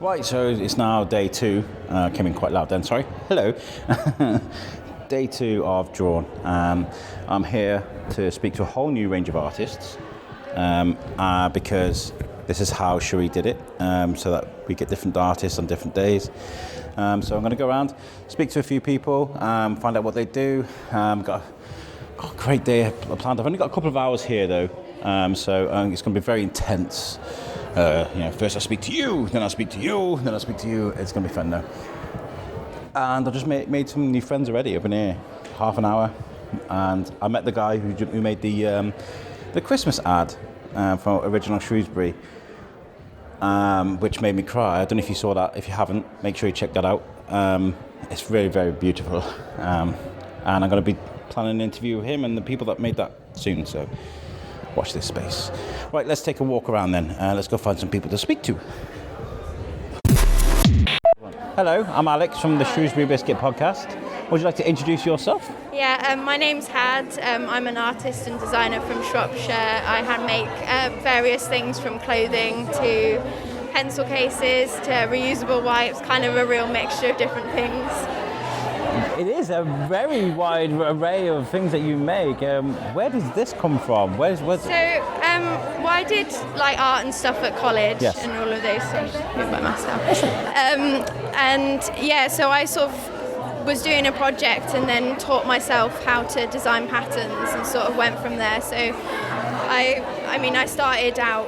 Right, so it's now day 2. Came in quite loud then, sorry. Hello. Day 2 of Drawn. I'm here to speak to a whole new range of artists because this is how Cherie did it, so that we get different artists on different days. So I'm going to go around, speak to a few people, find out what they do. Got a great day planned. I've only got a couple of hours here though, so it's going to be very intense. First I speak to you, then I speak to you, then I speak to you. It's going to be fun though. And I just made some new friends already. I've been here half an hour, and I met the guy who made the Christmas ad for Original Shrewsbury, which made me cry. I don't know if you saw that. If you haven't, make sure you check that out. It's very, very beautiful. And I'm going to be planning an interview with him and the people that made that soon. So watch this space. Right, let's take a walk around then. Let's go find some people to speak to. Hello, I'm Alex from the Shrewsbury Biscuit podcast. Would you like to introduce yourself? Yeah, my name's Had. I'm an artist and designer from Shropshire. I hand make various things from clothing to pencil cases to reusable wipes, kind of a real mixture of different things. It is a very wide array of things that you make. Where does this come from? I did like art and stuff at college, yes, and all of those things by myself. So I sort of was doing a project and then taught myself how to design patterns and sort of went from there. So I started out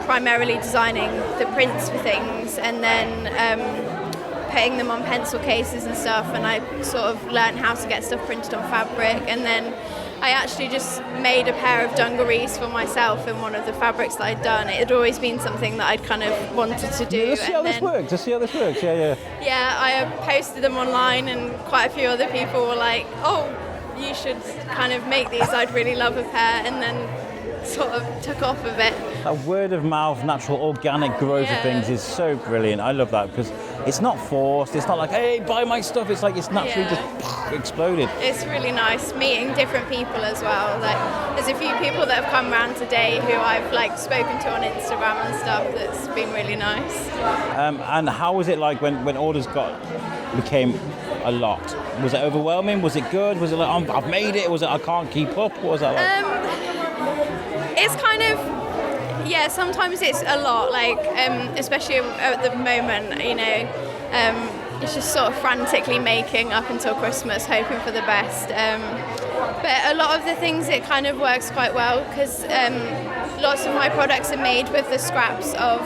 primarily designing the prints for things and then putting them on pencil cases and stuff, and I sort of learned how to get stuff printed on fabric, and then I actually just made a pair of dungarees for myself in one of the fabrics that I'd done. It had always been something that I'd kind of wanted to do. Let's see how this works. Yeah. Yeah, I posted them online and quite a few other people were like, oh, you should kind of make these, I'd really love a pair, and then sort of took off a bit. That word of mouth, natural, organic growth of things is so brilliant. I love that because it's not forced. It's not like, hey, buy my stuff. It's like it's naturally just exploded. It's really nice meeting different people as well. Like, there's a few people that have come around today who I've like spoken to on Instagram and stuff. That's been really nice. And how was it like when orders became a lot? Was it overwhelming? Was it good? Was it like I've made it? Was it I can't keep up? What was that like? It's kind of, sometimes it's a lot, like, especially at the moment, it's just sort of frantically making up until Christmas, hoping for the best. But a lot of the things, it kind of works quite well because lots of my products are made with the scraps of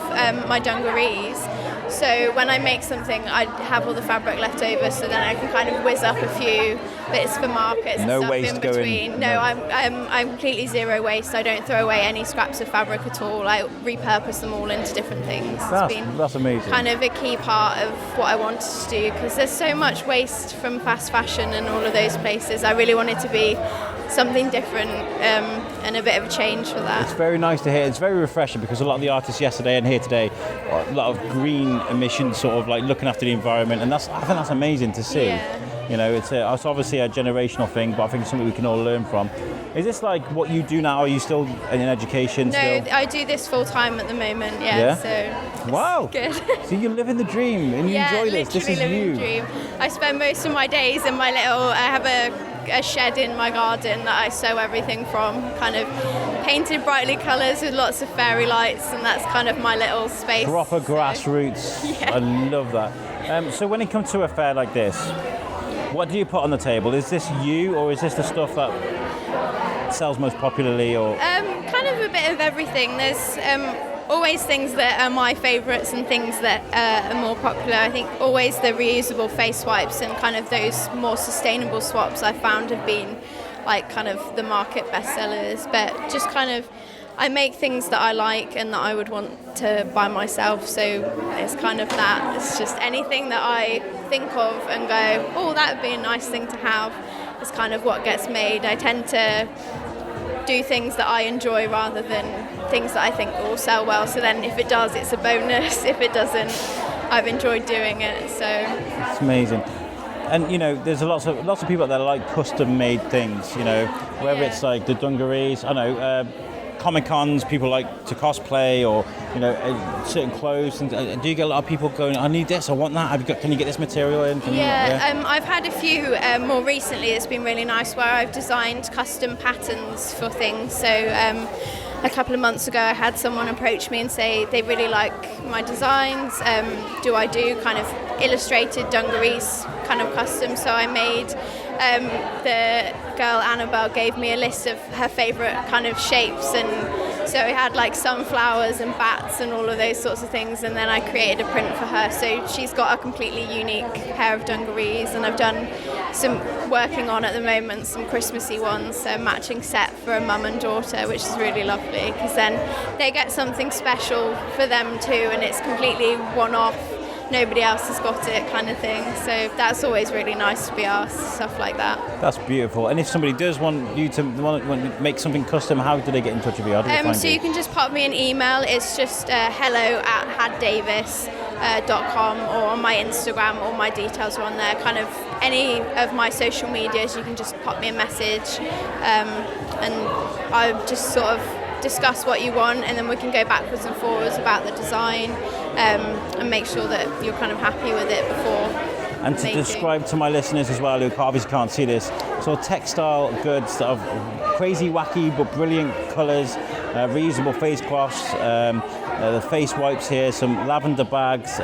my dungarees. So when I make something, I have all the fabric left over, so then I can kind of whiz up a few bits for markets and stuff in between. No, I'm completely zero waste. I don't throw away any scraps of fabric at all. I repurpose them all into different things. That's amazing. Kind of a key part of what I wanted to do because there's so much waste from fast fashion and all of those places. I really wanted to be something different and a bit of a change for that. It's very nice to hear. It's very refreshing because a lot of the artists yesterday and here today, a lot of green emissions, sort of like looking after the environment, and I think that's amazing to see. Yeah. It's obviously a generational thing, but I think it's something we can all learn from. Is this like what you do now? Are you still in education? No, I do this full time at have So wow, good. So you live in the dream and you enjoy this. This is you. The dream. I spend most of my days in my little. I have a shed in my garden that I sew everything from. Kind of painted brightly colours with lots of fairy lights, and that's kind of my little space. Proper grassroots. Yeah. I love that. So when it comes to a fair like this, what do you put on the table? Is this you, or is this the stuff that sells most popularly, or? Kind of a bit of everything. There's always things that are my favourites and things that are more popular. I think always the reusable face wipes and kind of those more sustainable swaps I found have been like kind of the market bestsellers. But just kind of, I make things that I like and that I would want to buy myself, so it's kind of that. It's just anything that I think of and go, oh, that would be a nice thing to have, is kind of what gets made. I tend to do things that I enjoy rather than things that I think will sell well, so then if it does, it's a bonus. If it doesn't, I've enjoyed doing it. So it's amazing. And there's lots of people that like custom made things, whether it's like the dungarees, Comic-Cons, people like to cosplay, or certain clothes. And do you get a lot of people going, I need this, I want that? Can you get this material in? I've had a few more recently. It's been really nice where I've designed custom patterns for things. So a couple of months ago, I had someone approach me and say they really like my designs. Do I do kind of illustrated dungarees, kind of custom? So I made, the girl Annabelle gave me a list of her favourite kind of shapes, and so we had like sunflowers and bats and all of those sorts of things, and then I created a print for her. So she's got a completely unique pair of dungarees, and I've done working on at the moment some Christmassy ones, so matching set for a mum and daughter, which is really lovely because then they get something special for them too, and it's completely one-off. Nobody else has got it, kind of thing. So that's always really nice to be asked, stuff like that. That's beautiful. And if somebody does want you to make something custom, how do they get in touch with you? How do they find so you can just pop me an email. It's just hello@haddavis.com, or on my Instagram. All my details are on there. Kind of any of my social medias, you can just pop me a message, and I just sort of discuss what you want, and then we can go backwards and forwards about the design, and make sure that you're kind of happy with it before. And to describe to my listeners as well, who obviously can't see this, sort of textile goods that are crazy, wacky but brilliant colours, reusable face cloths, the face wipes here, some lavender bags,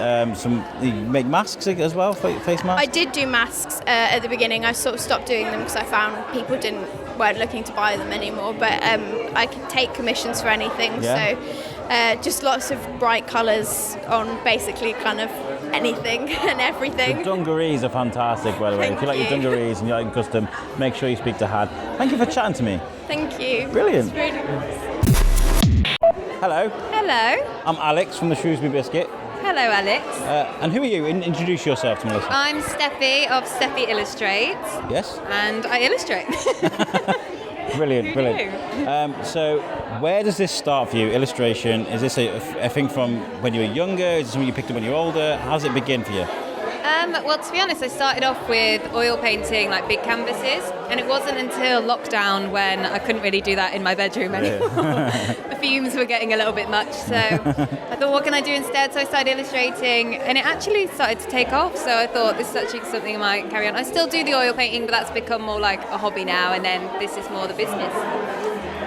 you make masks as well, face masks? I did do masks at the beginning. I sort of stopped doing them because I found people weren't looking to buy them anymore, but I could take commissions for anything. Yeah. So just lots of bright colours on basically kind of anything and everything. The dungarees are fantastic, by the way. If you like your dungarees and you like custom, make sure you speak to Had. Thank you for chatting to me. Thank you. Brilliant. It's really nice. Hello. Hello. I'm Alex from the Shrewsbury Biscuit. Hello, Alex. And who are you? Introduce yourself to Melissa. I'm Steffi of Steffy Illustrates. Yes. And I illustrate. Brilliant. So where does this start for you? Illustration, is this a thing from when you were younger? Is it something you picked up when you were older? How does it begin for you? Well, to be honest, I started off with oil painting, like big canvases, and it wasn't until lockdown when I couldn't really do that in my bedroom anymore. The fumes were getting a little bit much, so I thought, what can I do instead? So I started illustrating, and it actually started to take off, so I thought this is actually something I might carry on. I still do the oil painting, but that's become more like a hobby now, and then this is more the business.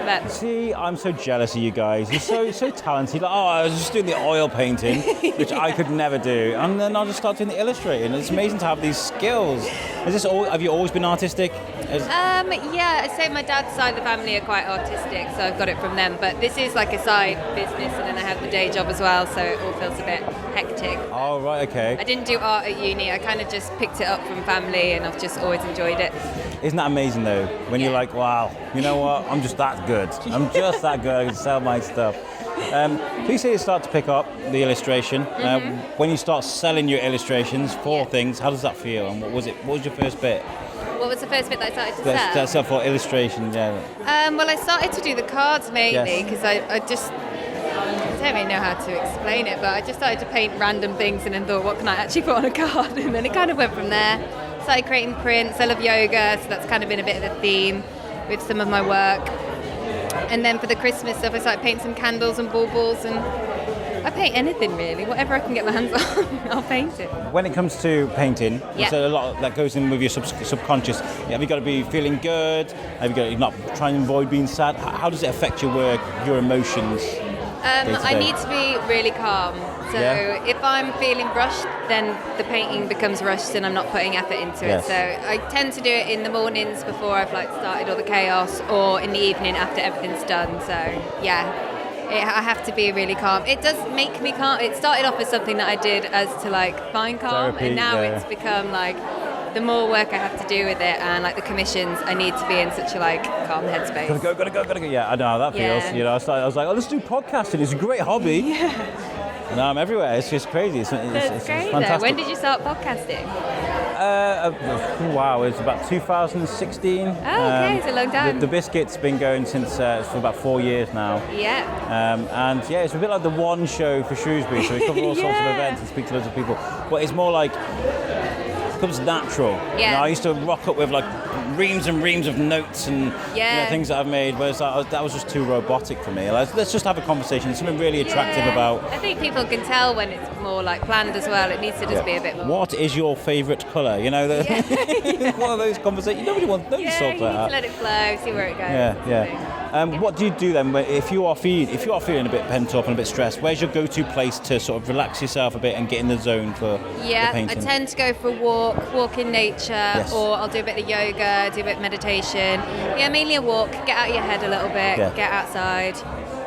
But see, I'm so jealous of you guys. You're so talented. Like, I was just doing the oil painting, which I could never do, and then I'll just start doing the illustrating. It's amazing to have these skills. Have you always been artistic? Yeah, I'd say my dad's side of the family are quite artistic, so I've got it from them. But this is like a side business, and then I have the day job as well, so it all feels a bit hectic. Oh, right, okay. I didn't do art at uni. I kind of just picked it up from family, and I've just always enjoyed it. Isn't that amazing, though? When you're like, wow, you know what? I'm just that good. I'm just that good. I can sell my stuff. So you say you start to pick up the illustration. When you start selling your illustrations for things, how does that feel? And what was your first bit? What was the first bit that I started to sell? For illustration, yeah. Well, I started to do the cards mainly because I don't really know how to explain it, but I just started to paint random things and then thought, what can I actually put on a card? And then it kind of went from there. Started creating prints. I love yoga, so that's kind of been a bit of a theme with some of my work. And then for the Christmas stuff, I started painting some candles and baubles, and I paint anything really, whatever I can get my hands on, I'll paint it. When it comes to painting, there's a lot that goes in with your subconscious. Have you got to be feeling good? Have you got to not try and avoid being sad? How does it affect your work, your emotions? I need to be really calm. So if I'm feeling rushed, then the painting becomes rushed and I'm not putting effort into it. So I tend to do it in the mornings before I've started all the chaos, or in the evening after everything's done. So I have to be really calm. It does make me calm. It started off as something that I did as to find calm, therapy, and now it's become the more work I have to do with it, and the commissions, I need to be in such a calm headspace. Gotta go. Yeah, I know how that feels. You know, I was like, let's do podcasting. It's a great hobby. Yeah. No, I'm everywhere. It's just crazy. It's great. Fantastic. When did you start podcasting? Wow, it's about 2016. Oh, okay, it's a long time. The Biscuit's been going since for about 4 years now. Yeah. And it's a bit like the one show for Shrewsbury, so we cover all sorts of events and speak to loads of people. But it's more it becomes natural. Yeah. I used to rock up with reams and reams of notes and things that I've made. Whereas that was just too robotic for me. Let's just have a conversation. There's something really attractive about. I think people can tell when it's more like planned as well. It needs to just be a bit more. What is your favourite colour? You know, one of those conversations. Nobody wants those sorts you like need that. to let it flow, see where it goes. What do you do then if you are feeling a bit pent up and a bit stressed? Where's your go-to place to sort of relax yourself a bit and get in the zone for the painting? I tend to go for a walk in nature, or I'll do a bit of yoga, do a bit of meditation. Mainly a walk, get out your head a little bit, get outside.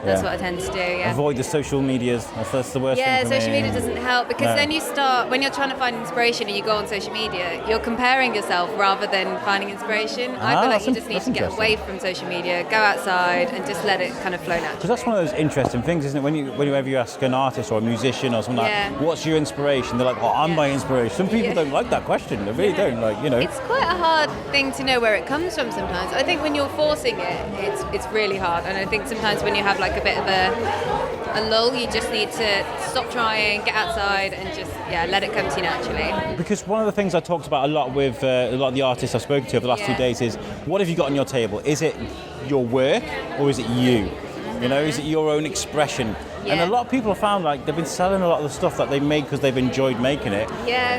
That's what I tend to do, Avoid the social medias. That's the worst thing for me. Social media doesn't help because then you start, when you're trying to find inspiration and you go on social media, you're comparing yourself rather than finding inspiration. I feel like you just need to get away from social media, go outside and just let it kind of flow naturally. Because that's one of those interesting things, isn't it? Whenever you ask an artist or a musician or something like, what's your inspiration? They're like, well, I'm my inspiration. Some people don't like that question. They really don't. It's quite a hard thing to know where it comes from sometimes. I think when you're forcing it, it's really hard. And I think sometimes when you have like a bit of a lull, you just need to stop trying, get outside and just let it come to you naturally. Because one of the things I talked about a lot with a lot of the artists I've spoken to over the last 2 days is, what have you got on your table? Is it your work or is it you? You know, is it your own expression? And a lot of people have found like they've been selling a lot of the stuff that they make because they've enjoyed making it.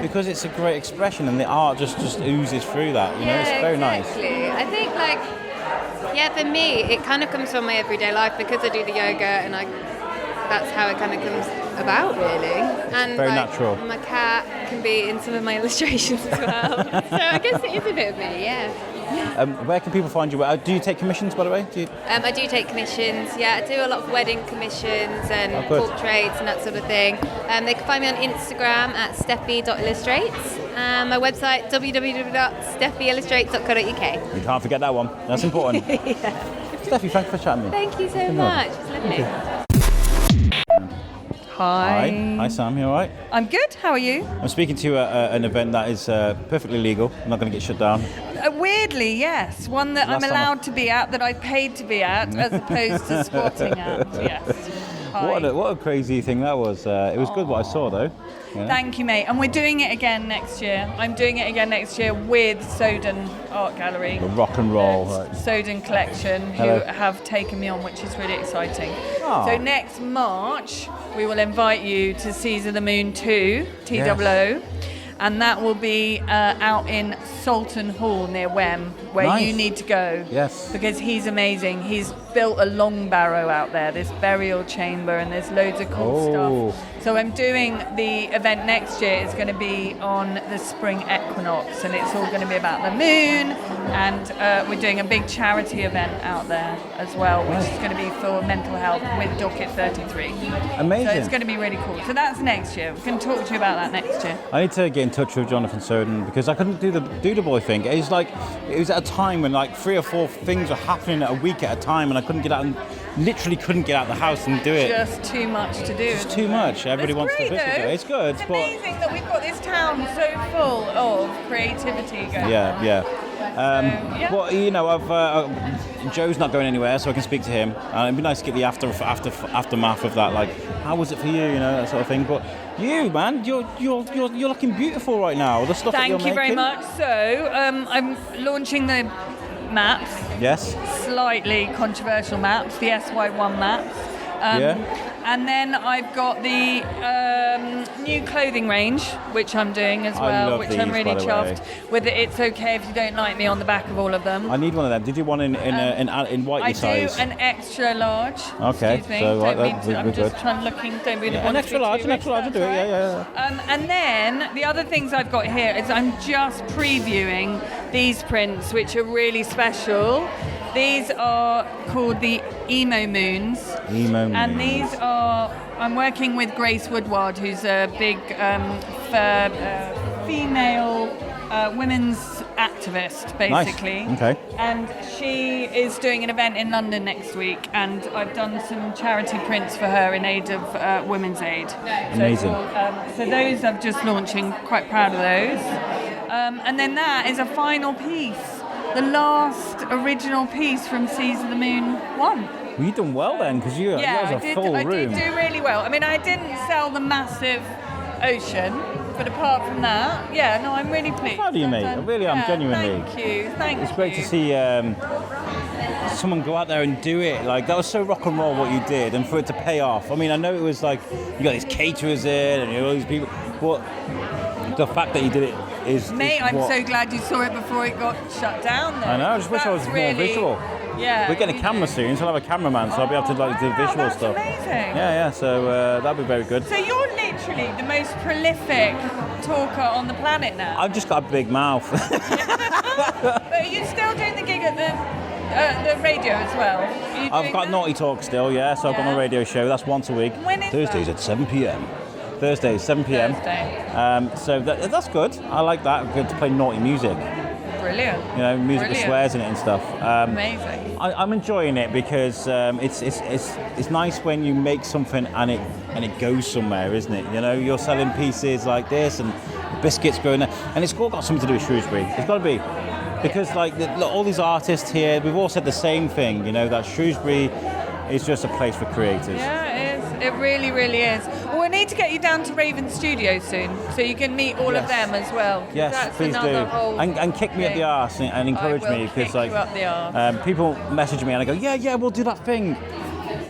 Because it's a great expression and the art just oozes through that. You know, it's very nice. I think for me, it kind of comes from my everyday life because I do the yoga and that's how it kind of comes about, really. And very natural. My cat can be in some of my illustrations as well. So I guess it is a bit of me, Where can people find you? Do you take commissions, by the way? I do take commissions, I do a lot of wedding commissions and portraits and that sort of thing. They can find me on Instagram at steffy.illustrates. My website, www.steffyillustrates.co.uk. You can't forget that one. That's important. Steffi, thanks for chatting with me. Thank you so much. It's lovely. Hi, Sam, you all right? I'm good, how are you? I'm speaking to you at an event that is perfectly legal. I'm not going to get shut down. Weirdly, yes. One that I'm allowed to be at, that I paid to be at, as opposed to squatting at, yes. What a crazy thing that was. It was good what I saw, though. Thank you, mate. And we're doing it again next year. I'm doing it again next year with Soden Art Gallery. The rock and roll. Soden Collection, who have taken me on, which is really exciting. So next March, we will invite you to Seas of the Moon 2, TOO. And that will be out in Salton Hall near Wem, where you need to go. Yes. Because he's amazing. He's built a long barrow out there, this burial chamber, and there's loads of cool stuff. So I'm doing the event next year. It's going to be on the spring equinox, and it's all going to be about the moon. And we're doing a big charity event out there as well, which is going to be for mental health with Docket 33. Amazing. So it's going to be really cool. So that's next year. We can talk to you about that next year. I need to get in touch with Jonathan Soden because I couldn't do the Doodle Boy thing. It was at a time when like 3 or 4 things were happening at a week at a time, and I couldn't get out and literally couldn't get out of the house and do it. Just too much to do. It's too much. Everybody wants to visit it. It's good. It's amazing that we've got this town so full of creativity going on. Well, you know, Joe's not going anywhere, so I can speak to him. It'd be nice to get the aftermath of that. Like, how was it for you? You know, that sort of thing. But you, man, you're looking beautiful right now. The stuff that you're making. Thank you very much. So, I'm launching the maps. Yes. Slightly controversial maps, the SY1 maps. And then I've got the new clothing range, which I'm doing as well, which I'm really chuffed with. It's okay if you don't like me on the back of all of them. I need one of them. Did you want in whitey size? I do an extra large. Okay. Excuse me. So I'm just trying looking. Don't really want an extra large. An extra large will do it. Yeah. And then the other things I've got here is I'm just previewing these prints, which are really special. These are called the Emo Moons. And these are, I'm working with Grace Woodward, who's a big female women's activist, basically. Nice. Okay. And she is doing an event in London next week, and I've done some charity prints for her in aid of Women's Aid. Amazing. So those I'm just launching, quite proud of those. And then that is a final piece. The last original piece from Seas of the Moon 1. Well, you've done well then, because that was a full room. I did do really well. I mean, I didn't sell the massive ocean, But apart from that, yeah, no, I'm really pleased. Proud of you, mate. I really am, genuinely. Thank you. It's great to see someone go out there and do it. Like, that was so rock and roll what you did, and for it to pay off. I mean, I know it was like you got these caterers in and all these people, but the fact that you did it is. Mate, I'm so glad you saw it before it got shut down. Then. I know. I just wish I was more visual. Yeah. We're getting a camera soon, so I'll have a cameraman, so I'll be able to like do visual that's stuff. Amazing. Yeah. So that'd be very good. So you're literally the most prolific talker on the planet now. I've just got a big mouth. But are you still doing the gig at the radio as well? I've got Naughty Talk still, yeah. So I've got my radio show. That's once a week. When is Thursdays that? at 7 p.m. Thursdays, 7 p.m. Thursday. So that's good. I like that. Good to play naughty music. Brilliant. You know, music with swears in it and stuff. Amazing. I'm enjoying it because it's nice when you make something and it goes somewhere, isn't it? You know, you're selling pieces like this and the biscuits going there, and it's all got something to do with Shrewsbury. It's got to be, because like look, all these artists here, we've all said the same thing. You know, that Shrewsbury is just a place for creators. Yeah, it is. It really, really is. Well, we need to get you down to Raven Studios soon, so you can meet all of them as well. Yes, that's please do. And kick me up the arse and encourage me, because like people message me and I go, yeah, we'll do that thing.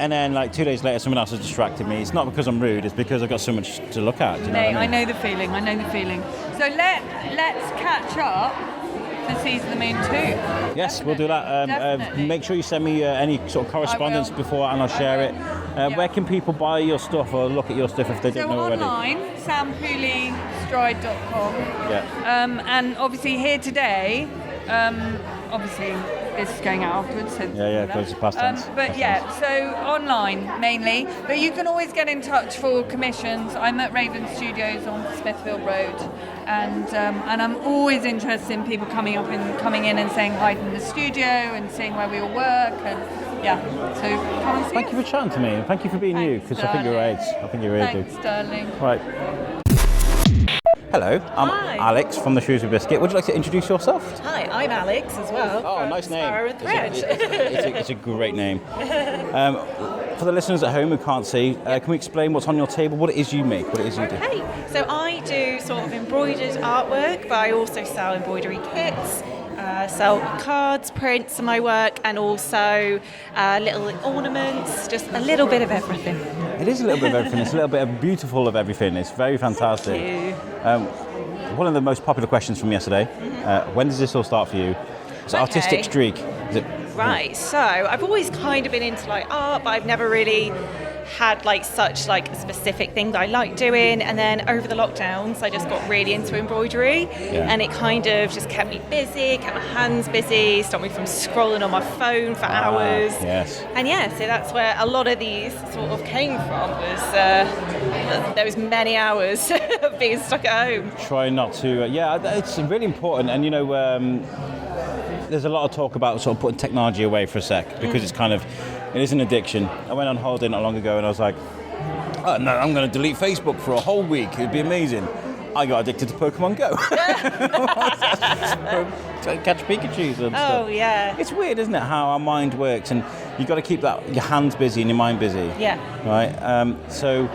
And then like 2 days later, someone else has distracted me. It's not because I'm rude; it's because I've got so much to look at. Do you know what I mean? I know the feeling. So let's catch up for Seas of the Moon 2. Yes, we'll do that. Make sure you send me any sort of correspondence before, and I'll share it. Where can people buy your stuff or look at your stuff if they don't know already? So online, Pooley-Stride.com. Yeah. And obviously here today, obviously this is going out afterwards. So yeah, because it's past tense. But yeah, so online mainly. But you can always get in touch for commissions. I'm at Raven Studios on Smithfield Road. And I'm always interested in people coming in and saying hi in the studio and seeing where we all work, and so come and see Thank you for chatting to me, and thank you for being you, because I think you're right. I think you really do. Thanks, darling. Right. Hello, I'm Alex from the Shrewsbury Biscuit. Would you like to introduce yourself? Hi, I'm Alex as well. Oh, nice name. Sparrow and Thread. It's a great name. For the listeners at home who can't see, can we explain what's on your table, what it is you make, what it is you do? Okay, so I do sort of embroidered artwork, but I also sell embroidery kits, sell cards, prints of my work, and also little ornaments, just a little bit of everything. It is a little bit of everything. It's a little bit of beautiful of everything. It's very fantastic. Thank you. One of the most popular questions from yesterday, when does this all start for you? It's an artistic streak. Is it? Right, so I've always kind of been into like art, but I've never really had like such like a specific thing that I like doing, and then over the lockdowns I just got really into embroidery, and it kind of just kept me busy, kept my hands busy, stopped me from scrolling on my phone for hours. Yes. And so that's where a lot of these sort of came from, was those many hours of being stuck at home. Try not to, it's really important, and you know, there's a lot of talk about sort of putting technology away for a sec, because it is an addiction. I went on holiday not long ago and I was like, oh, no, I'm going to delete Facebook for a whole week. It'd be amazing. I got addicted to Pokemon Go. Catch Pikachus and stuff. Oh, yeah. It's weird, isn't it, how our mind works, and you've got to keep your hands busy and your mind busy. Yeah. Right? So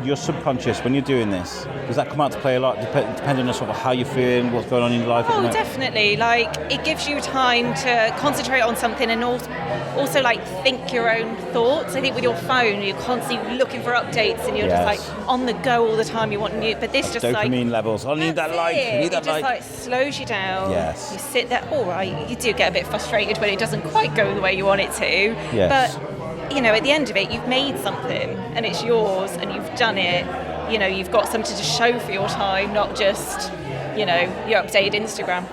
your subconscious, when you're doing this, does that come out to play a lot, depending on sort of how you're feeling, what's going on in your life? Oh, definitely. Like, it gives you time to concentrate on something and also like think your own thoughts. I think with your phone, you're constantly looking for updates and you're just like on the go all the time. You want new, but this just dopamine levels. I need that like. I need that like. It just like slows you down. Yes. You sit there. All right. You do get a bit frustrated when it doesn't quite go the way you want it to. Yes. But you know, at the end of it, you've made something and it's yours and you've done it. You know, you've got something to show for your time, not just, you know, your updated Instagram.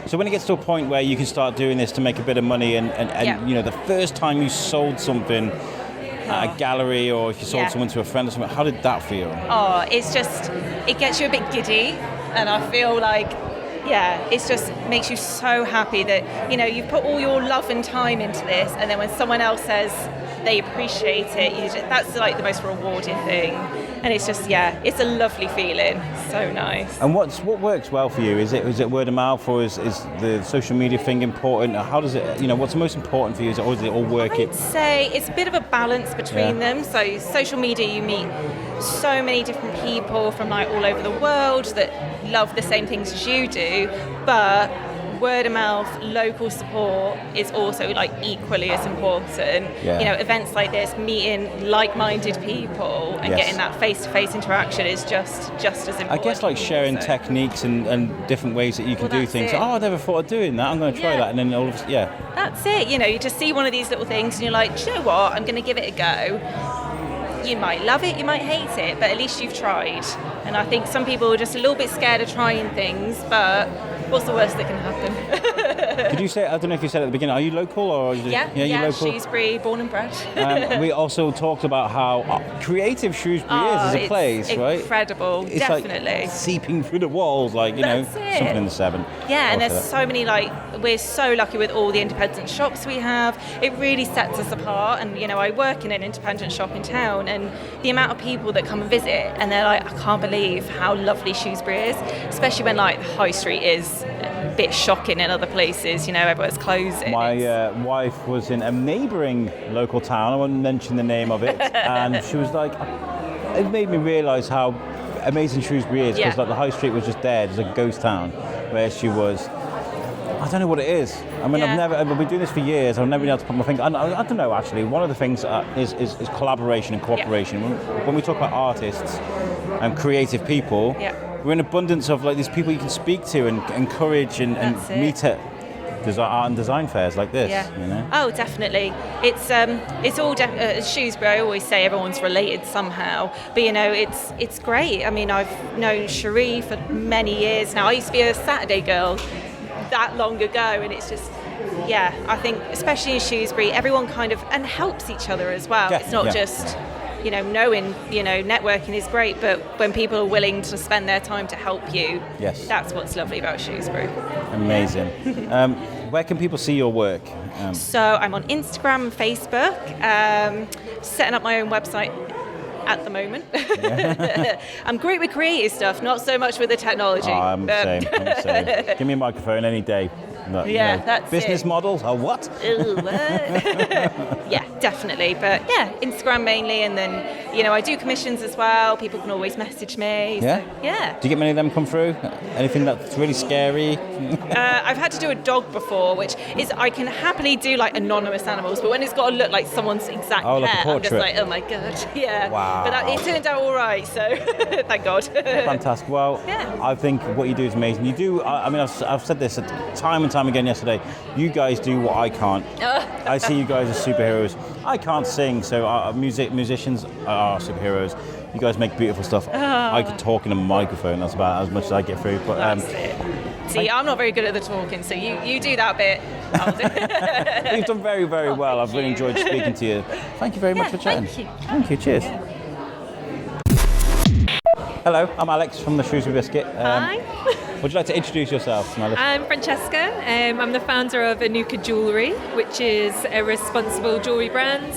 So when it gets to a point where you can start doing this to make a bit of money, and you know, the first time you sold something at a gallery, or if you sold someone to a friend or something, how did that feel? Oh, it's just, it gets you a bit giddy, and I feel like, it just makes you so happy that, you know, you've put all your love and time into this, and then when someone else says they appreciate it, that's like the most rewarding thing. And it's just, yeah, it's a lovely feeling. So nice. And what works well for you? Is it word of mouth, or is the social media thing important? How does it, what's most important for you? Or does it all work? I'd say it's a bit of a balance between them. So social media, you meet so many different people from like all over the world that love the same things as you do, but word of mouth, local support is also like equally as important. Events like this, meeting like-minded people and getting that face-to-face interaction is just as important. I guess like sharing techniques and different ways that you can do things. I never thought of doing that. I'm going to try that, and then all of that's it. You just see one of these little things and you're like, do you know what? I'm going to give it a go. You might love it, you might hate it, but at least you've tried. And I think some people are just a little bit scared of trying things, but what's the worst that can happen? Did you say, I don't know if you said at the beginning, are you local or? Yeah, local? Shrewsbury, born and bred. We also talked about how creative Shrewsbury is as a place, right? Incredible, it's definitely. Like seeping through the walls, something in the 7. Yeah, and there's so many, we're so lucky with all the independent shops we have. It really sets us apart, and I work in an independent shop in town, and the amount of people that come and visit, and they're like, I can't believe how lovely Shrewsbury is, especially when the high street is a bit shocking in other places, everyone's closing. My wife was in a neighbouring local town, I won't mention the name of it, and she was like, it made me realise how amazing Shrewsbury is, because the high street was just dead, it was a ghost town, where she was. I don't know what it is. I mean, I've been doing this for years. I've never been able to put my finger. I don't know, actually. One of the things is collaboration and cooperation. When we talk about artists and creative people, we're in abundance of these people you can speak to and encourage and meet at art and design fairs like this. Oh, definitely. It's all Shrewsbury. I always say everyone's related somehow, but it's great. I mean, I've known Cherie for many years now. I used to be a Saturday girl that long ago, and it's just I think especially in Shrewsbury everyone kind of and helps each other as well. It's not just knowing networking is great, but when people are willing to spend their time to help you, that's what's lovely about Shrewsbury. Amazing. Where can people see your work? So I'm on Instagram and Facebook, setting up my own website at the moment. I'm great with creative stuff, not so much with the technology. I'm the same. Give me a microphone any day. That's business it. models? Oh, what? Yeah, definitely. But Instagram mainly, and then I do commissions as well. People can always message me. Yeah. So, yeah. Do you get many of them come through? Anything that's really scary? I've had to do a dog before, which is I can happily do anonymous animals, but when it's got to look like someone's exact pet, I'm just like, oh my god, yeah. Wow. But it turned out all right, so thank God. Fantastic. Well, I think what you do is amazing. You do. I mean, I've said this time and time again yesterday. You guys do what I can't. I see you guys as superheroes. I can't sing, so musicians are superheroes. You guys make beautiful stuff. I could talk in a microphone. That's about as much as I get through. But that's it. See, I'm not very good at the talking, so you do that bit. I'll do it. You've done very, very well. I've really enjoyed speaking to you. Thank you very much for chatting. Thank you. Cheers. Hello, I'm Alex from the Shrewsbury Biscuit. Hi. Would you like to introduce yourself to my listeners? I'm Francesca. I'm the founder of Anuk Jewellery, which is a responsible jewellery brand.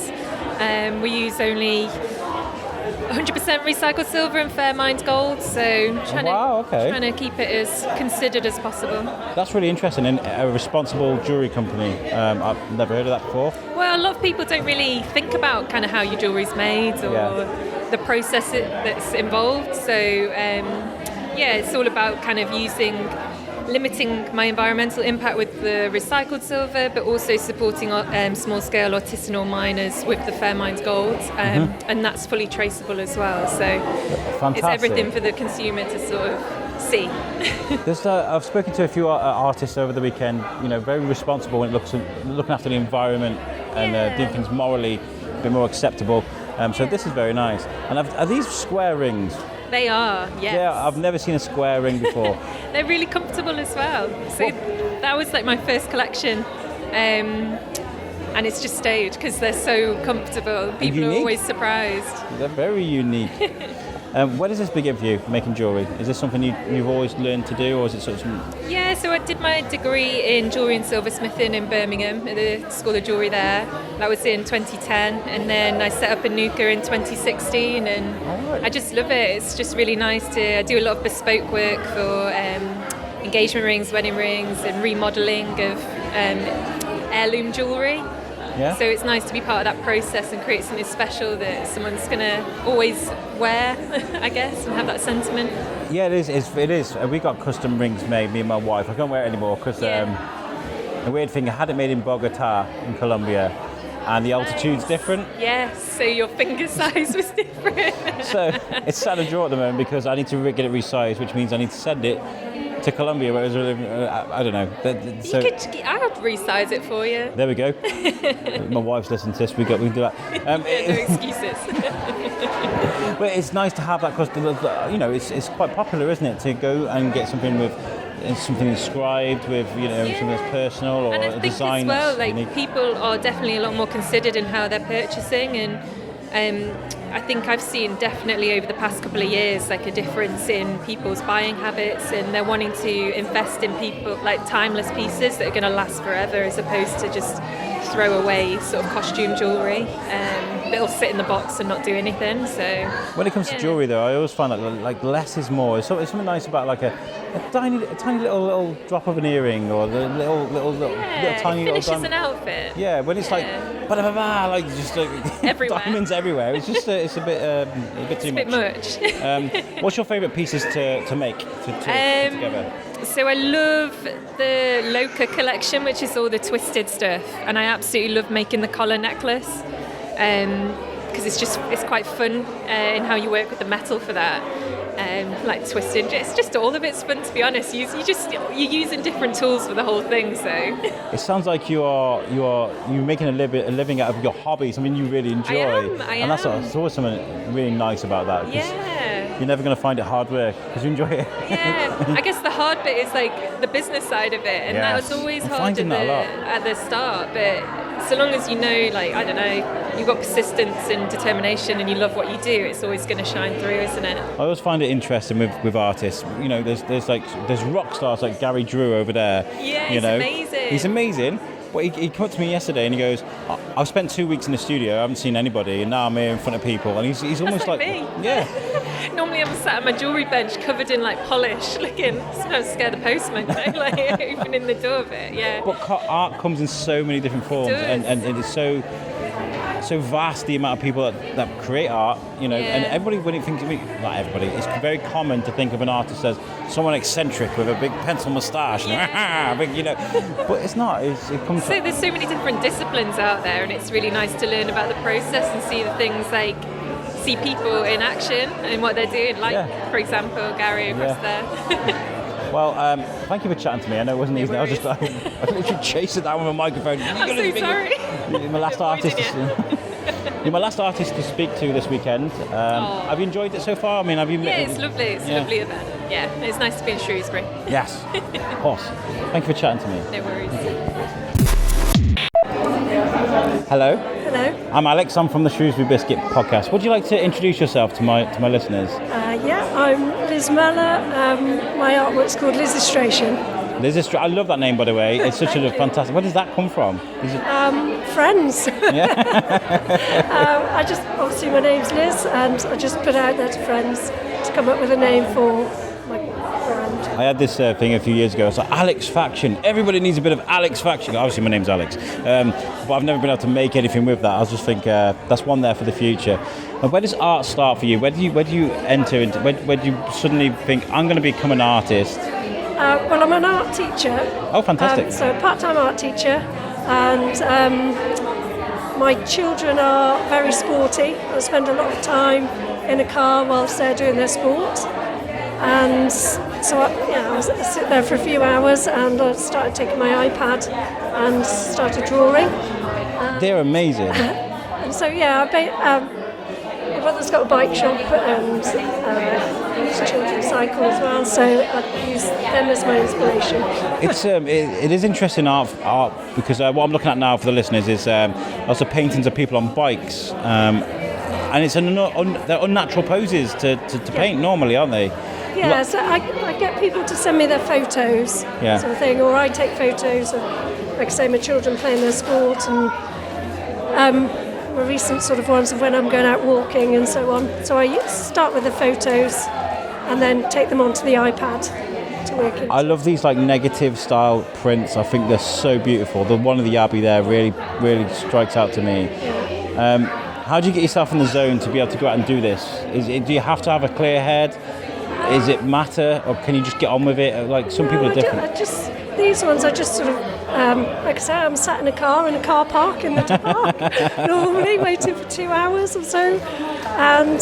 We use only 100% recycled silver and fair mined gold, so trying to keep it as considered as possible. That's really interesting, and a responsible jewellery company. I've never heard of that before. Well, a lot of people don't really think about kind of how your jewellery's made or the process that's involved. So it's all about kind of limiting my environmental impact with the recycled silver, but also supporting small-scale artisanal miners with the fair mined gold, and that's fully traceable as well. So fantastic. It's everything for the consumer to sort of see. I've spoken to a few artists over the weekend. Very responsible when it looking after the environment and doing things morally a bit more acceptable. So this is very nice. And are these square rings? They are, yes. Yeah, I've never seen a square ring before. They're really comfortable as well. So that was my first collection. And it's just stayed because they're so comfortable. People are always surprised. They're very unique. Where does this begin for you, making jewellery? Is this something you've always learned to do, or is it sort of... Yeah, so I did my degree in jewellery and silversmithing in Birmingham at the School of Jewellery there. That was in 2010, and then I set up Anuka in 2016, and I just love it. It's just really nice I do a lot of bespoke work for engagement rings, wedding rings, and remodelling of heirloom jewellery. Yeah. So it's nice to be part of that process and create something special that someone's going to always wear, I guess, and have that sentiment. Yeah, it is. We got custom rings made, me and my wife. I can't wear it anymore because the weird thing, I had it made in Bogota in Colombia, and the altitude's different. Yes, so your finger size was different. So it's sat in a drawer at the moment because I need to get it resized, which means I need to send it to Colombia, where it was I don't know. So I would resize it for you. there we go. My wife's listening to this. We can do that. No excuses. But it's nice to have that because it's quite popular, isn't it, to go and get something with something inscribed with something that's personal or and I a think design as well, that's unique. people are definitely a lot more considered in how they're purchasing, and I think I've seen definitely over the past couple of years a difference in people's buying habits, and they're wanting to invest in timeless pieces that are going to last forever, as opposed to just throw away sort of costume jewellery that'll sit in the box and not do anything. So when it comes to jewellery, though, I always find that less is more. There's something nice about a tiny little drop of an earring, or the little tiny it little finishes an outfit. Yeah, when it's just everywhere. diamonds everywhere. It's just it's a bit too much. It's a bit much. What's your favourite pieces to make together? So I love the Loca collection, which is all the twisted stuff, and I absolutely love making the collar necklace because it's quite fun in how you work with the metal for that. Twisted, it's just all of it's fun, to be honest. You're using different tools for the whole thing. So it sounds like you're making a living out of your hobby, something you really enjoy. I am. That's always something really nice about that. You're never going to find it hard work because you enjoy it. Yeah, I guess the hard bit is the business side of it, and that was always hard at the start. But so long as I don't know, you've got persistence and determination, and you love what you do, it's always going to shine through, isn't it? I always find it interesting with artists. There's rock stars like Gary Drew over there. Yeah, he's amazing. But he came up to me yesterday and he goes, I've spent 2 weeks in the studio, I haven't seen anybody, and now I'm here in front of people. And he's almost like me. Yeah. Normally I'm sat at my jewellery bench covered in polish, looking, sometimes scare the postman, opening the door of it. Yeah. But art comes in so many different forms, and it's so vast, the amount of people that create art, and everybody, when it thinks of me, not everybody, it's very common to think of an artist as someone eccentric with a big pencil moustache, but it's not. It comes. So there's so many different disciplines out there, and it's really nice to learn about the process and see the things see people in action and what they're doing, for example, Gary across there. Well, thank you for chatting to me. I know it wasn't easy. I literally chased it down with a microphone. I'm so sorry. You're my last artist. You're my last artist to speak to this weekend. Have you enjoyed it so far? I mean, have you? Yeah, it's lovely. It's a lovely event. Yeah, it's nice to be in Shrewsbury. Yes, of course. Thank you for chatting to me. No worries. Hello. Hello. I'm Alex. I'm from the Shrewsbury Biscuit podcast. Would you like to introduce yourself to my listeners? I'm Liz Muller. My artwork's called Lizzistration. I love that name, by the way. It's such a fantastic. Where does that come from? Friends. Yeah. Obviously my name's Liz, and I just put out there to friends to come up with a name for my brand. I had this thing a few years ago. It's like Alex Faction. Everybody needs a bit of Alex Faction. Obviously, my name's Alex, but I've never been able to make anything with that. I was just think that's one there for the future. And where does art start for you? Where do you enter into? Where do you suddenly think I'm going to become an artist? Well, I'm an art teacher. Oh, fantastic! So a part-time art teacher, and my children are very sporty. I spend a lot of time in a car whilst they're doing their sport. And so I sit there for a few hours, and I started taking my iPad and started drawing. They're amazing. And so my brother's got a bike shop, and his children cycle as well, so I use them as my inspiration. It is interesting art because what I'm looking at now for the listeners is lots of paintings of people on bikes. and it's they're unnatural poses to paint normally, aren't they? Yeah, so I get people to send me their photos, sort of thing, or I take photos of, like I say, my children playing their sport, and my recent sort of ones of when I'm going out walking and so on. So I start with the photos and then take them onto the iPad to work in. I love these like negative style prints. I think they're so beautiful. The one of the Abbey there really strikes out to me. Yeah. How do you get yourself in the zone to be able to go out and do this? Do you have to have a clear head? Is it matter, or can you just get on with it? Like some people are different. These ones I just sort of, like I say, I'm sat in a car park in the dark, normally waiting for 2 hours or so, and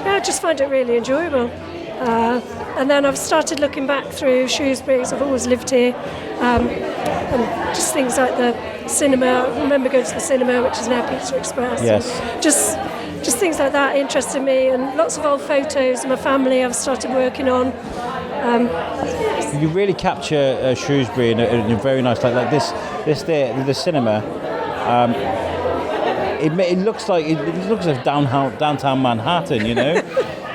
I just find it really enjoyable. And then I've started looking back through Shrewsbury, because I've always lived here, and just things like the cinema. I remember going to the cinema, which is now Pizza Express. Yes. Just things like that interested me, and lots of old photos of my family I've started working on. You really capture Shrewsbury in a very nice, like this there, the cinema. It looks like downtown Manhattan, you know.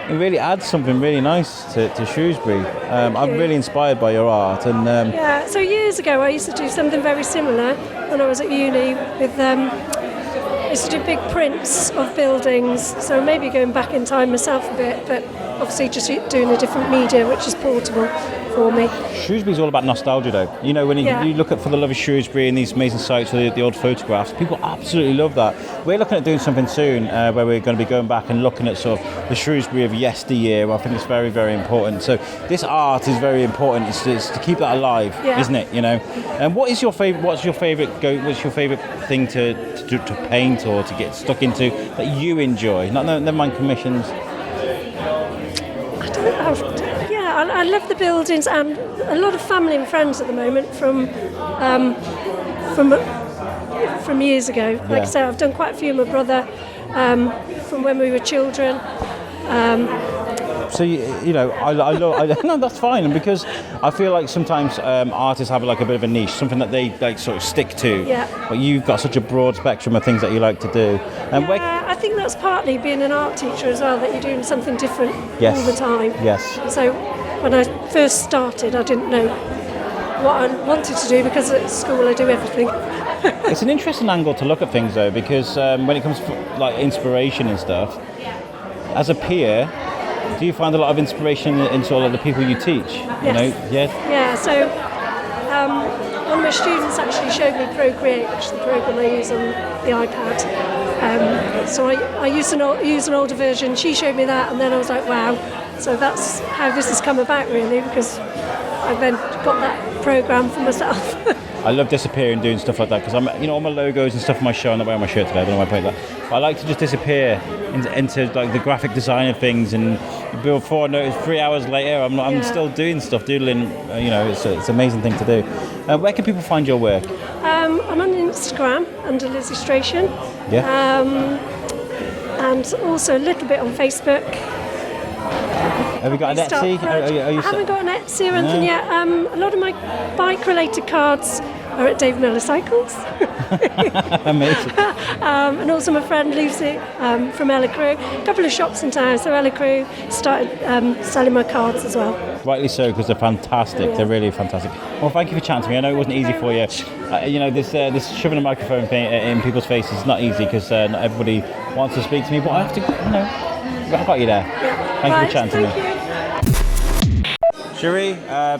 It really adds something really nice to Shrewsbury. I'm really inspired by your art, and so years ago I used to do something very similar when I was at uni with. I used to do big prints of buildings, so maybe going back in time myself a bit, but obviously just doing a different media, which is portable for me. Shrewsbury's all about nostalgia, though. You know, when you look at For the Love of Shrewsbury and these amazing sites with the old photographs, people absolutely love that. We're looking at doing something soon where we're going to be going back and looking at sort of the Shrewsbury of yesteryear. I think it's very, very important. So this art is very important. It's to keep that alive, isn't it? You know. And what's your favorite thing to paint or to get stuck into that you enjoy? Never mind commissions. I don't know. Yeah, I love the buildings, and a lot of family and friends at the moment from years ago. Like I say, I've done quite a few with my brother from when we were children. So you know, I love. No, that's fine, because I feel like sometimes artists have like a bit of a niche, something that they like sort of stick to. Yeah. But you've got such a broad spectrum of things that you like to do. And I think that's partly being an art teacher as well, that you're doing something different all the time. Yes. So when I first started, I didn't know what I wanted to do, because at school I do everything. It's an interesting angle to look at things, though, because when it comes to like inspiration and stuff, as a peer, do you find a lot of inspiration in sort of the people you teach? Yes. You know? Yes. Yeah. So one of my students actually showed me Procreate, which is the program I use on the iPad. So I use an older version. She showed me that, and then I was like, wow. So that's how this has come about, really, because I've then got that program for myself. I love disappearing doing stuff like that, because I'm, you know, all my logos and stuff on my show. I'm not wearing my shirt today. I don't know why I put that. But I like to just disappear into like the graphic design of things, and before I know it, 3 hours later, I'm still doing stuff, doodling. You know, it's an amazing thing to do. Where can people find your work? I'm on Instagram under Lizzistration. Yeah. And also a little bit on Facebook. Have you got an Etsy? I haven't got an Etsy or anything yet. A lot of my bike-related cards are at Dave Miller Cycles. Amazing. And also my friend Lucy from Ella Crew. A couple of shops in town, so Ella Crew started selling my cards as well. Rightly so, because they're fantastic. Yeah. They're really fantastic. Well, thank you for chatting to me. I know it wasn't easy for you. You know, this shoving a microphone thing in people's faces is not easy, because not everybody wants to speak to me, but I have to, you know, I've got you there. Yeah. Thank you for chatting to me. Thank you. Cherie,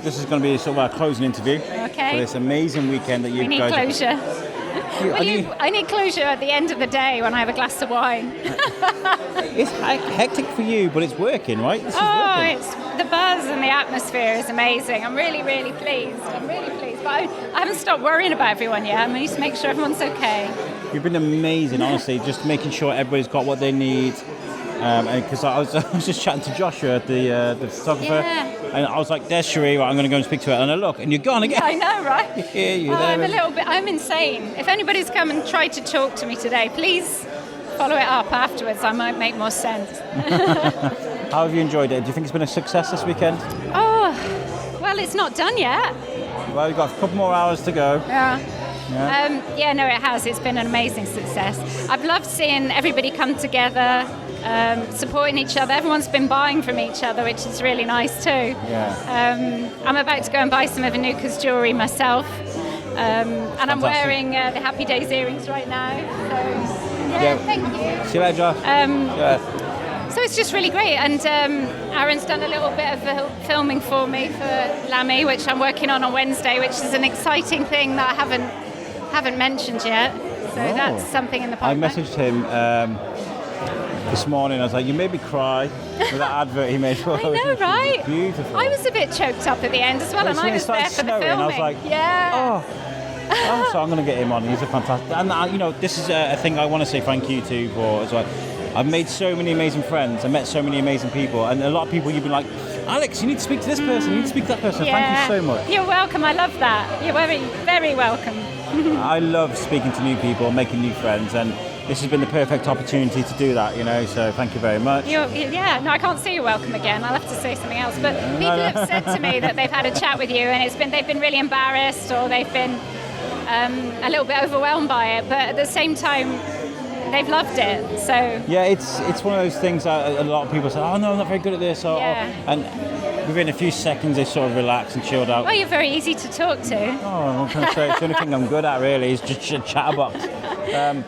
this is going to be sort of our closing interview for this amazing weekend that you guys... We need closure. I need closure at the end of the day when I have a glass of wine. It's hectic for you, but it's working, right? This is working. It's the buzz and the atmosphere is amazing. I'm really, really pleased. But I haven't stopped worrying about everyone yet. I need to make sure everyone's okay. You've been amazing, honestly, just making sure everybody's got what they need. Because I was just chatting to Joshua, the photographer, and I was like, "There's Cherie, right, I'm going to go and speak to her." And I look, and you're gone again. Yeah, I know, right? Yeah, I'm insane. If anybody's come and tried to talk to me today, please follow it up afterwards. I might make more sense. How have you enjoyed it? Do you think it's been a success this weekend? Oh, well, it's not done yet. Well, you've got a couple more hours to go. Yeah. No, it has. It's been an amazing success. I've loved seeing everybody come together, supporting each other. Everyone's been buying from each other, which is really nice too. Yeah. I'm about to go and buy some of Anuk's jewellery myself. And I'm wearing the Happy Days earrings right now. So, thank you. See you later, Josh. So it's just really great, and Aaron's done a little bit of filming for me for Lammy, which I'm working on Wednesday, which is an exciting thing that I haven't mentioned yet. So that's something in the pipeline. I messaged him this morning. I was like, "You made me cry with that advert he made for us." I know, right? Beautiful. I was a bit choked up at the end as well, and I was there for the filming. I was like, so I'm going to get him on. He's a fantastic. And this is a thing I want to say thank you to for as well. I've made so many amazing friends. I met so many amazing people, and a lot of people you've been like, Alex, you need to speak to this person. You need to speak to that person. Thank you so much. You're welcome. I love that. You're very, very welcome. I love speaking to new people, making new friends, and this has been the perfect opportunity to do that. So thank you very much. No, I can't say you're welcome again. I'll have to say something else. But people have said to me that they've had a chat with you, and they've been really embarrassed, or they've been a little bit overwhelmed by it. But at the same time, they've loved it. So yeah, it's one of those things that a lot of people say, oh no, I'm not very good at this, and within a few seconds they sort of relax and chilled out. Well, you're very easy to talk to. I'm going to say it's the only thing I'm good at really is just chatterbox.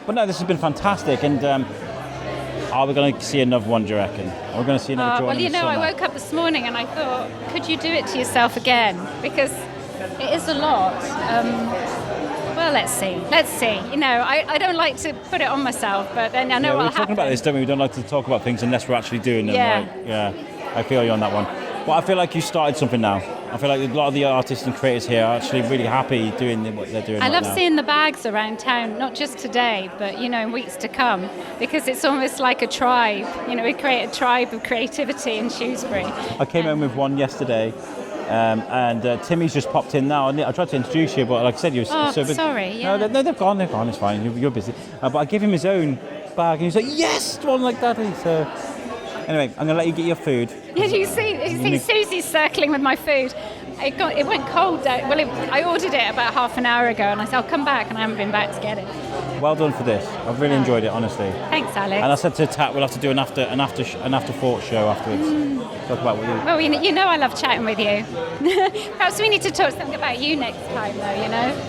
But no, this has been fantastic, and are we going to see another one, do you reckon? Are we going to see another drawing? Well, I woke up this morning and I thought, could you do it to yourself again? Because it is a lot. Well, let's see. I don't like to put it on myself, but then I know what'll happen. We're talking about this, don't we? We don't like to talk about things unless we're actually doing them. Yeah. I feel you on that one. But I feel like you started something now. I feel like a lot of the artists and creators here are actually really happy doing what they're doing. I love seeing the bags around town, not just today, but in weeks to come, because it's almost like a tribe. We create a tribe of creativity in Shrewsbury. I came home with one yesterday. And Timmy's just popped in now. I tried to introduce you, but like I said, you're so busy. Sorry. Yeah. No, they've gone. It's fine. You're busy. But I gave him his own bag, and he's like, "Yes, one like Daddy." So anyway, I'm gonna let you get your food. Yeah, you see Susie's circling with my food. It went cold. I ordered it about half an hour ago, and I said I'll come back, and I haven't been back to get it. Well done for this. I've really enjoyed it, honestly. Thanks, Alex. And I said to Tat, we'll have to do an after thought show afterwards. Talk about what you. Well, I love chatting with you. Perhaps we need to talk something about you next time, though.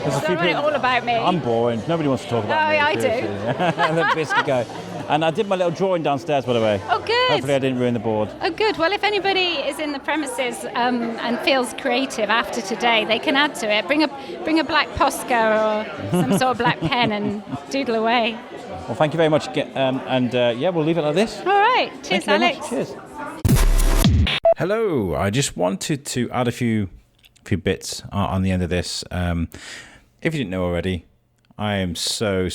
It's not all about me. I'm boring. Nobody wants to talk about me. Oh, I do. The biscuit guy. And I did my little drawing downstairs, by the way. Oh, good. Hopefully I didn't ruin the board. Oh, good. Well, if anybody is in the premises and feels creative after today, they can add to it. Bring a black Posca or some sort of black pen and doodle away. Well, thank you very much. We'll leave it like this. All right. Cheers, Alex. Cheers. Hello. I just wanted to add a few bits on the end of this. If you didn't know already, I am so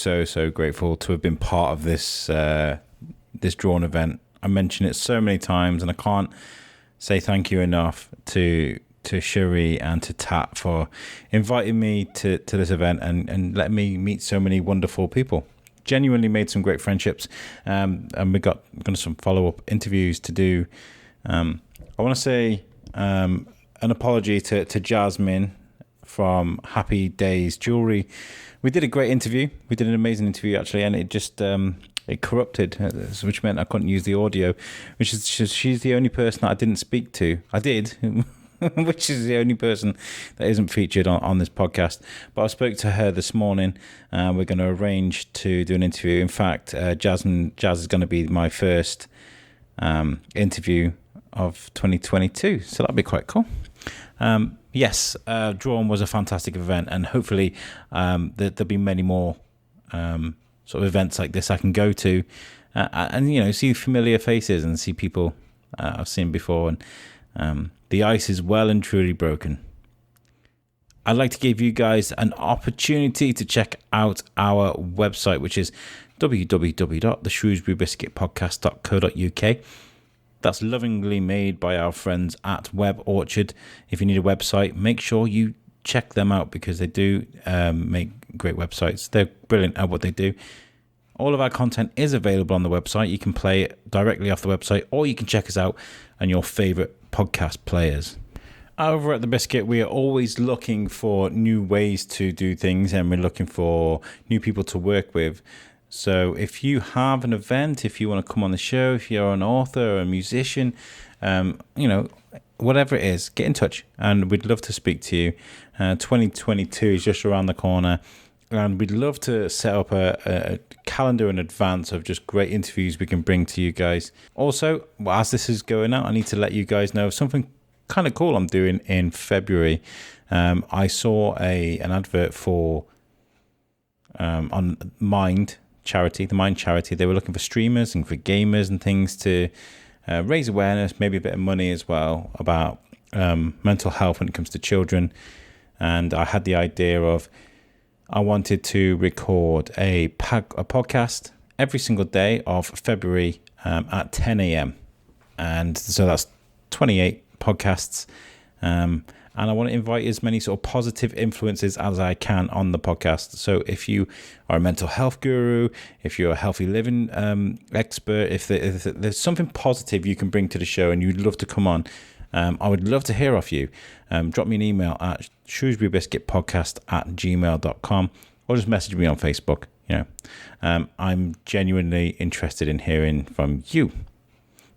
grateful to have been part of this drawn event. I mention it so many times, and I can't say thank you enough to Cherie and to Tat for inviting me to this event and letting me meet so many wonderful people. Genuinely made some great friendships, and we've got some follow-up interviews to do. I want to say an apology to Jasmine from Happy Days Jewellery. We did a great interview. We did an amazing interview, actually, and it just it corrupted, which meant I couldn't use the audio, which is she's the only person that I didn't speak to. I did, which is the only person that isn't featured on this podcast. But I spoke to her this morning. We're going to arrange to do an interview. In fact, Jazz is going to be my first interview of 2022, so that'll be quite cool. Yes, Drawn was a fantastic event, and hopefully there'll be many more sort of events like this I can go to and see familiar faces and see people I've seen before, and the ice is well and truly broken. I'd like to give you guys an opportunity to check out our website, which is www.theshrewsburybiscuitpodcast.co.uk. That's lovingly made by our friends at Web Orchard. If you need a website, make sure you check them out, because they do make great websites. They're brilliant at what they do. All of our content is available on the website. You can play it directly off the website, or you can check us out on your favorite podcast players. Over at The Biscuit, we are always looking for new ways to do things, and we're looking for new people to work with. So if you have an event, if you want to come on the show, if you're an author or a musician, whatever it is, get in touch and we'd love to speak to you. 2022 is just around the corner. And we'd love to set up a calendar in advance of just great interviews we can bring to you guys. Also, as this is going out, I need to let you guys know something kind of cool I'm doing in February. I saw an advert for on Mind Charity, the Mind Charity. They were looking for streamers and for gamers and things to raise awareness, maybe a bit of money as well about mental health when it comes to children. And I had the idea of I wanted to record a podcast every single day of February at 10 a.m. And so that's 28 podcasts. And I want to invite as many sort of positive influences as I can on the podcast. So if you are a mental health guru, if you're a healthy living expert, if there's something positive you can bring to the show and you'd love to come on, I would love to hear off you. Drop me an email at shrewsburybiscuitpodcast@gmail.com or just message me on Facebook. I'm genuinely interested in hearing from you.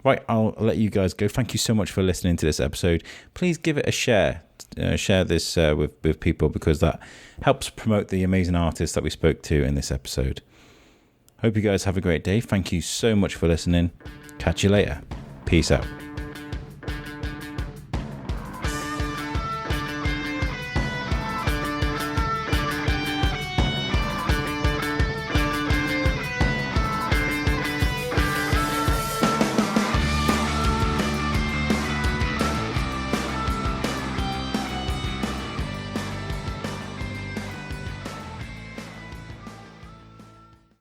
Right, I'll let you guys go. Thank you so much for listening to this episode. Please give it a share. Share this with people because that helps promote the amazing artists that we spoke to in this episode. Hope you guys have a great day. Thank you so much for listening. Catch you later. Peace out.